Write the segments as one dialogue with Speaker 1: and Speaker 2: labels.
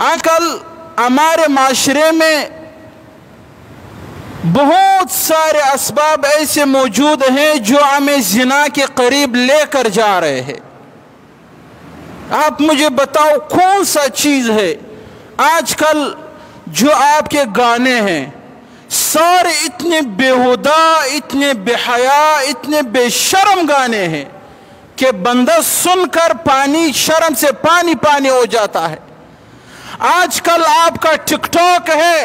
Speaker 1: आजकल हमारे माशरे में बहुत सारे असबाब ऐसे मौजूद हैं जो हमें जिना के करीब लेकर जा रहे हैं। आप मुझे बताओ कौन सा चीज़ है आजकल जो आपके गाने हैं सारे इतने बेहुदा, इतने बेहया, इतने बेशर्म गाने हैं कि बंदा सुनकर पानी शर्म से पानी पानी हो जाता है। आजकल आपका टिकटॉक है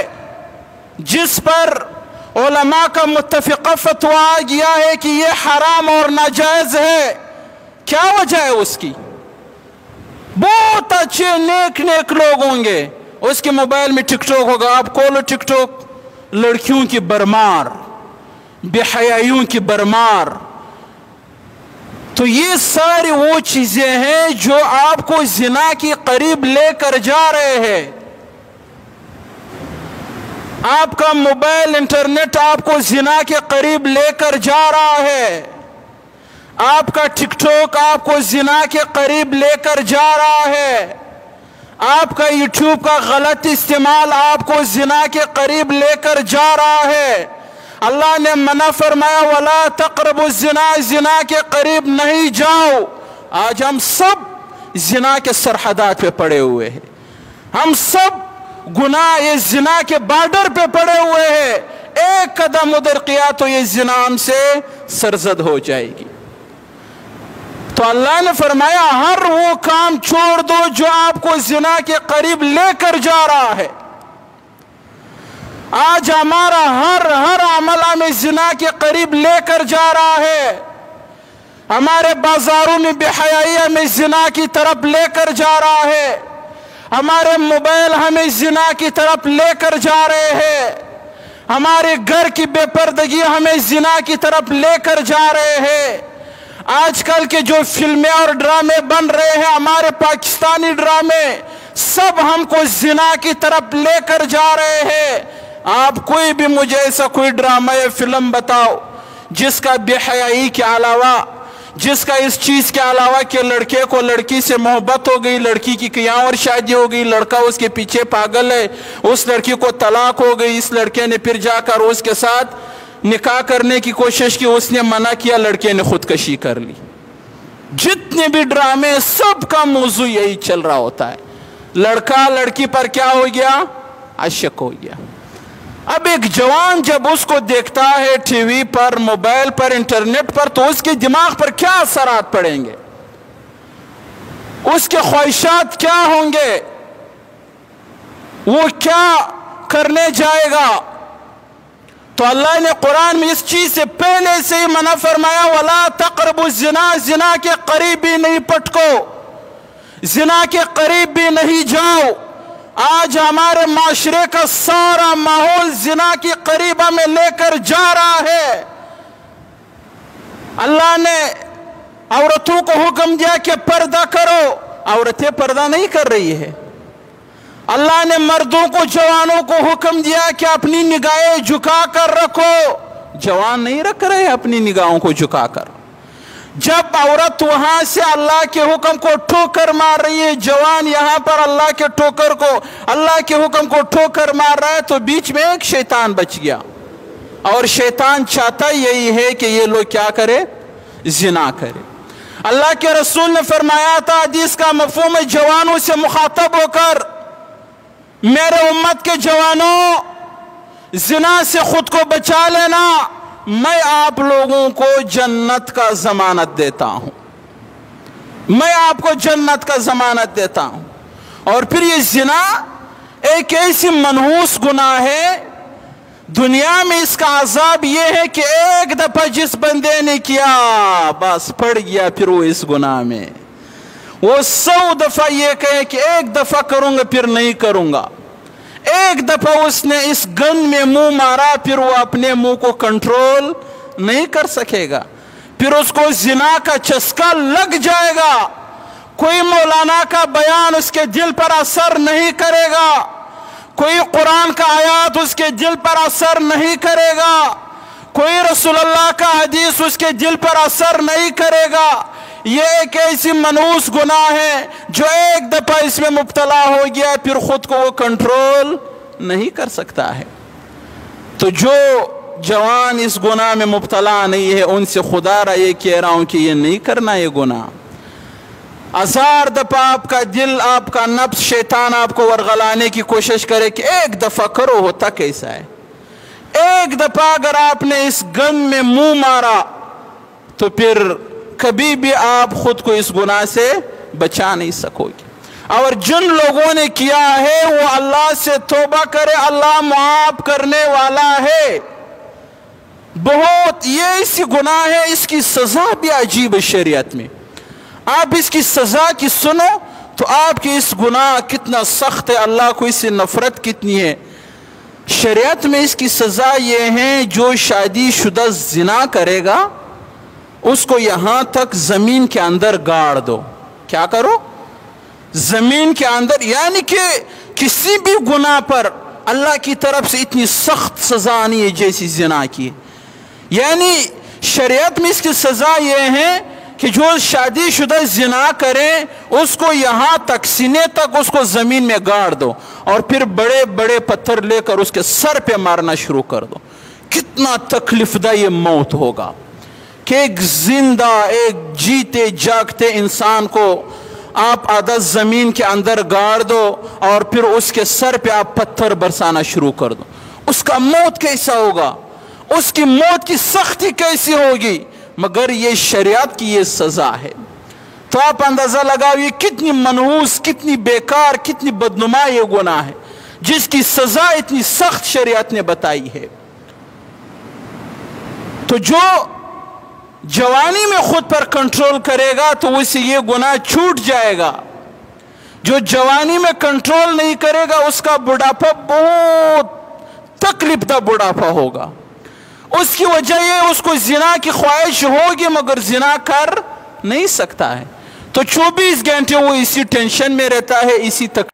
Speaker 1: जिस पर उलमा का मुत्तफ़िक़ा फ़तवा आ गया है कि ये हराम और नाजायज़ है। क्या वजह है उसकी? बहुत अच्छे नेक नेक लोग होंगे, उसके मोबाइल में टिकटॉक होगा, आप खोलो टिकटॉक, लड़कियों की बरमार, बेहयाइयों की बरमार। तो ये सारी वो चीजें हैं जो आपको जिना के करीब लेकर जा रहे हैं। आपका मोबाइल इंटरनेट आपको जिना के करीब लेकर जा रहा है। आपका टिकटॉक आपको जिना के करीब लेकर जा रहा है। आपका यूट्यूब का गलत इस्तेमाल आपको जिना के करीब लेकर जा रहा है। अल्लाह ने मना फरमाया वला तक़रबु ज़िना, जिना के करीब नहीं जाओ। आज हम सब जिना के सरहदात पे पड़े हुए हैं, हम सब गुनाह ये जिना के बॉर्डर पे पड़े हुए हैं। एक कदम उधर किया तो ये जिना हमसे सरजद हो जाएगी। तो अल्लाह ने फरमाया हर वो काम छोड़ दो जो आपको जिना के करीब लेकर जा रहा है। आज हमारा हर अमल हमें जिना के करीब लेकर जा रहा है। हमारे बाजारों में बेहयाई हमें जिना की तरफ लेकर जा रहा है। हमारे मोबाइल हमें जिना की तरफ लेकर जा रहे हैं। हमारे घर की बेपर्दगी हमें जिना की तरफ लेकर जा रहे हैं। आजकल के जो फिल्में और ड्रामे बन रहे हैं, हमारे पाकिस्तानी ड्रामे, सब हमको जिना की तरफ लेकर जा रहे हैं। आप कोई भी मुझे ऐसा कोई ड्रामा या फिल्म बताओ जिसका बेहयाई के अलावा, जिसका इस चीज के अलावा कि लड़के को लड़की से मोहब्बत हो गई, लड़की की कहीं और शादी हो गई, लड़का उसके पीछे पागल है, उस लड़की को तलाक हो गई, इस लड़के ने फिर जाकर उसके साथ निकाह करने की कोशिश की, उसने मना किया, लड़के ने खुदकशी कर ली। जितने भी ड्रामे सबका मौजू यही चल रहा होता है। लड़का लड़की पर क्या हो गया? आशिक हो गया। अब एक जवान जब उसको देखता है टीवी पर, मोबाइल पर, इंटरनेट पर, तो उसके दिमाग पर क्या असरात पड़ेंगे, उसके ख्वाहिशात क्या होंगे, वो क्या करने जाएगा। तो अल्लाह ने कुरान में इस चीज से पहले से ही मना फरमाया वला तक़रबु ज़िना, जिना के करीब भी नहीं पटको, जिना के करीब भी नहीं जाओ। आज हमारे माशरे का सारा माहौल जिना के करीब हमें लेकर जा रहा है। अल्लाह ने औरतों को हुक्म दिया कि पर्दा करो, औरतें पर्दा नहीं कर रही है। अल्लाह ने मर्दों को, जवानों को हुक्म दिया कि अपनी निगाहें झुका कर रखो, जवान नहीं रख रहे अपनी निगाहों को झुका कर। जब औरत वहां से अल्लाह के हुक्म को ठोकर मार रही है, जवान यहां पर अल्लाह के ठोकर को, अल्लाह के हुक्म को ठोकर मार रहा है, तो बीच में एक शैतान बच गया। और शैतान चाहता यही है कि ये लोग क्या करे? जिना करे। अल्लाह के रसूल ने फरमाया था, हदीस का मफहूम है, जवानों से मुखातब होकर, मेरे उम्मत के जवानों, जिना से खुद को बचा लेना, मैं आप लोगों को जन्नत का जमानत देता हूं, मैं आपको जन्नत का जमानत देता हूं। और फिर ये जिना एक ऐसी मनहूस गुनाह है, दुनिया में इसका अजाब ये है कि एक दफा जिस बंदे ने किया बस पड़ गया, फिर वो इस गुनाह में, वो 100 दफा ये कहे कि एक दफा करूंगा फिर नहीं करूंगा। एक दफा उसने इस गन में मुंह मारा, फिर वो अपने मुंह को कंट्रोल नहीं कर सकेगा, फिर उसको जिना का चस्का लग जाएगा। कोई मौलाना का बयान उसके दिल पर असर नहीं करेगा, कोई कुरान का आयत उसके दिल पर असर नहीं करेगा, कोई रसूलुल्लाह का हदीस उसके दिल पर असर नहीं करेगा। یہ ایک ایسی منحوس گناہ ہے جو ایک دفعہ اس میں مبتلا ہو گیا پھر خود کو وہ کنٹرول نہیں کر سکتا ہے۔ تو جو جوان اس گناہ میں مبتلا نہیں ہے ان سے خدا را یہ کہہ رہا ہوں کہ یہ نہیں کرنا یہ گناہ۔ ہزار دفعہ آپ کا دل، آپ کا نفس، شیطان آپ کو ورغلانے کی کوشش کرے کہ ایک دفعہ کرو، ہوتا کیسا ہے؟ ایک دفعہ اگر آپ نے اس گن میں منہ مارا تو پھر کبھی بھی آپ خود کو اس گناہ سے بچا نہیں سکو گے۔ اور جن لوگوں نے کیا ہے وہ اللہ سے توبہ کرے، اللہ معاف کرنے والا ہے۔ بہت یہ ایسی گناہ ہے، اس کی سزا بھی عجیب ہے شریعت میں۔ آپ اس کی سزا کی سنو تو آپ کی اس گناہ کتنا سخت ہے، اللہ کو اس سے نفرت کتنی ہے۔ شریعت میں اس کی سزا یہ ہے جو شادی شدہ زنا کرے گا اس کو یہاں تک زمین کے اندر گاڑ دو۔ کیا کرو؟ زمین کے اندر، یعنی کہ کسی بھی گناہ پر اللہ کی طرف سے اتنی سخت سزا نہیں ہے جیسی زنا کی۔ یعنی شریعت میں اس کی سزا یہ ہے کہ جو شادی شدہ زنا کرے اس کو یہاں تک سینے تک اس کو زمین میں گاڑ دو اور پھر بڑے بڑے پتھر لے کر اس کے سر پہ مارنا شروع کر دو۔ کتنا تکلیف دہ یہ موت ہوگا کہ ایک زندہ، ایک جیتے جاگتے انسان کو آپ آدھا زمین کے اندر گاڑ دو اور پھر اس کے سر پہ آپ پتھر برسانا شروع کر دو۔ اس کا موت کیسا ہوگا؟ اس کی موت کی سختی کیسی ہوگی؟ مگر یہ شریعت کی یہ سزا ہے۔ تو آپ اندازہ لگاؤ یہ کتنی منحوس، کتنی بیکار، کتنی بدنما یہ گناہ ہے جس کی سزا اتنی سخت شریعت نے بتائی ہے۔ تو جو جوانی میں خود پر کنٹرول کرے گا تو اسے یہ گناہ چھوٹ جائے گا۔ جو جوانی میں کنٹرول نہیں کرے گا اس کا بڑھاپا بہت تکلیف دہ بڑھاپا ہوگا۔ اس کی وجہ یہ اس کو زنا کی خواہش ہوگی مگر زنا کر نہیں سکتا ہے۔ تو 24 گھنٹے وہ اسی ٹینشن میں رہتا ہے، اسی تکلیف